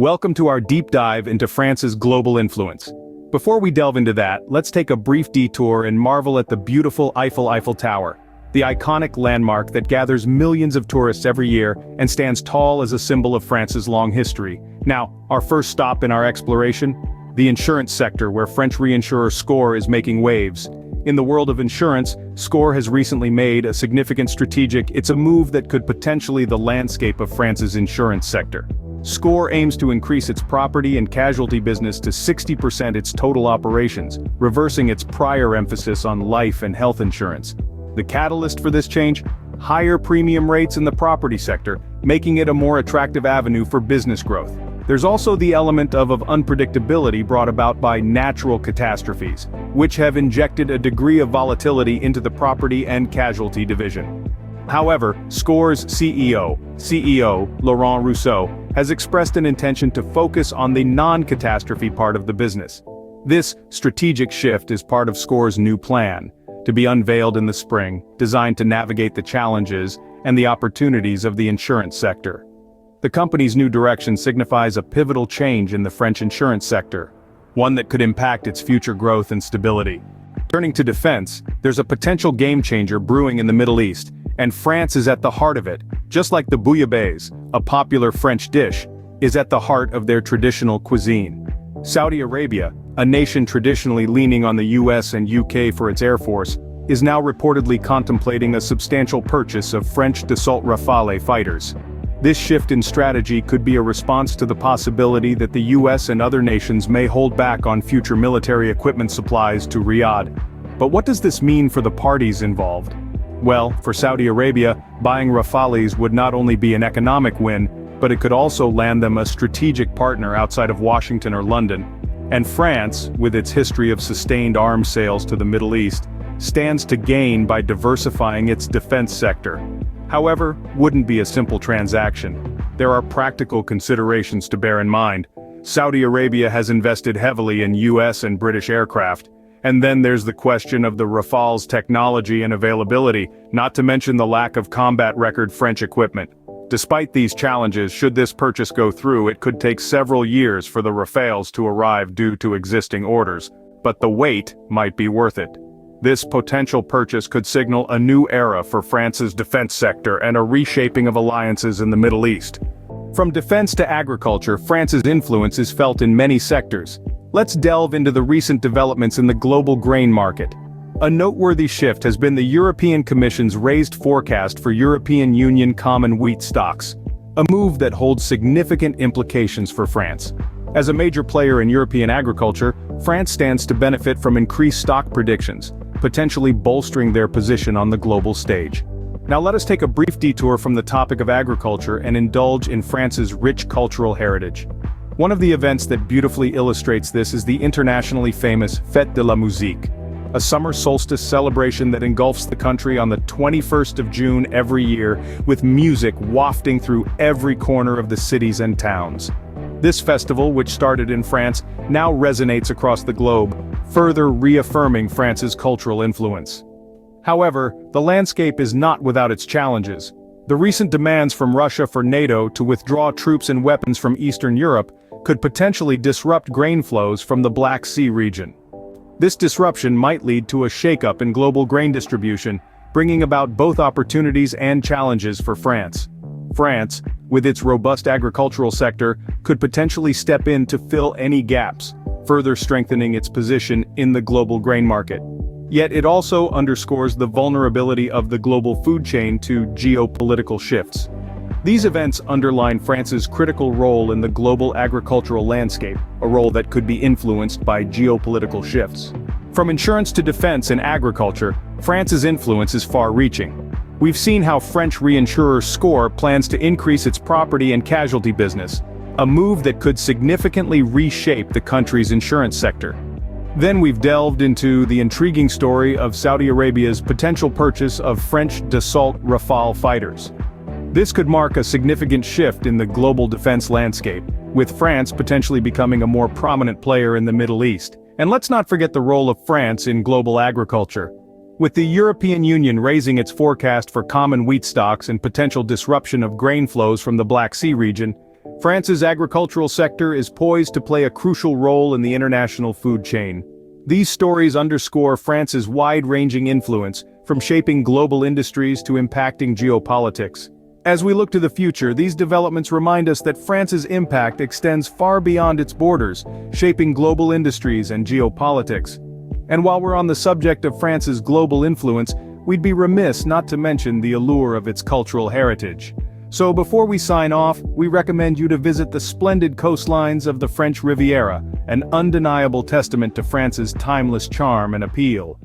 Welcome to our deep dive into France's global influence. Before we delve into that, let's take a brief detour and marvel at the beautiful Eiffel Tower, the iconic landmark that gathers millions of tourists every year and stands tall as a symbol of France's long history. Now, our first stop in our exploration? The insurance sector, where French reinsurer SCOR is making waves. In the world of insurance, SCOR has recently made a significant it's a move that could potentially the landscape of France's insurance sector. SCOR aims to increase its property and casualty business to 60% its total operations, reversing its prior emphasis on life and health insurance. The catalyst for this change? Higher premium rates in the property sector, making it a more attractive avenue for business growth. There's also the element of unpredictability brought about by natural catastrophes, which have injected a degree of volatility into the property and casualty division. However, SCOR's CEO Laurent Rousseau, has expressed an intention to focus on the non-catastrophe part of the business. This strategic shift is part of SCOR's new plan, to be unveiled in the spring, designed to navigate the challenges and the opportunities of the insurance sector. The company's new direction signifies a pivotal change in the French insurance sector, one that could impact its future growth and stability. Turning to defense, there's a potential game-changer brewing in the Middle East, and France is at the heart of it. Just like the bouillabaisse, a popular French dish, is at the heart of their traditional cuisine. Saudi Arabia, a nation traditionally leaning on the US and UK for its air force, is now reportedly contemplating a substantial purchase of French Dassault Rafale fighters. This shift in strategy could be a response to the possibility that the US and other nations may hold back on future military equipment supplies to Riyadh. But what does this mean for the parties involved? Well, for Saudi Arabia, buying Rafales would not only be an economic win, but it could also land them a strategic partner outside of Washington or London. And France, with its history of sustained arms sales to the Middle East, stands to gain by diversifying its defense sector. However, wouldn't be a simple transaction. There are practical considerations to bear in mind. Saudi Arabia has invested heavily in US and British aircraft. And then there's the question of the Rafale's technology and availability, not to mention the lack of combat record French equipment. Despite these challenges, should this purchase go through, it could take several years for the Rafales to arrive due to existing orders, but the wait might be worth it. This potential purchase could signal a new era for France's defense sector and a reshaping of alliances in the Middle East. From defense to agriculture, France's influence is felt in many sectors. Let's delve into the recent developments in the global grain market. A noteworthy shift has been the European Commission's raised forecast for European Union common wheat stocks, a move that holds significant implications for France. As a major player in European agriculture, France stands to benefit from increased stock predictions, potentially bolstering their position on the global stage. Now let us take a brief detour from the topic of agriculture and indulge in France's rich cultural heritage. One of the events that beautifully illustrates this is the internationally famous Fête de la Musique, a summer solstice celebration that engulfs the country on the 21st of June every year, with music wafting through every corner of the cities and towns. This festival, which started in France, now resonates across the globe, further reaffirming France's cultural influence. However, the landscape is not without its challenges. The recent demands from Russia for NATO to withdraw troops and weapons from Eastern Europe could potentially disrupt grain flows from the Black Sea region. This disruption might lead to a shakeup in global grain distribution, bringing about both opportunities and challenges for France. France, with its robust agricultural sector, could potentially step in to fill any gaps, further strengthening its position in the global grain market. Yet it also underscores the vulnerability of the global food chain to geopolitical shifts. These events underline France's critical role in the global agricultural landscape, a role that could be influenced by geopolitical shifts. From insurance to defense and agriculture, France's influence is far-reaching. We've seen how French reinsurer SCOR plans to increase its property and casualty business, a move that could significantly reshape the country's insurance sector. Then we've delved into the intriguing story of Saudi Arabia's potential purchase of French Dassault Rafale fighters. This could mark a significant shift in the global defense landscape, with France potentially becoming a more prominent player in the Middle East. And let's not forget the role of France in global agriculture. With the European Union raising its forecast for common wheat stocks and potential disruption of grain flows from the Black Sea region, France's agricultural sector is poised to play a crucial role in the international food chain. These stories underscore France's wide-ranging influence, from shaping global industries to impacting geopolitics. As we look to the future, these developments remind us that France's impact extends far beyond its borders, shaping global industries and geopolitics. And while we're on the subject of France's global influence, we'd be remiss not to mention the allure of its cultural heritage. So before we sign off, we recommend you to visit the splendid coastlines of the French Riviera, an undeniable testament to France's timeless charm and appeal.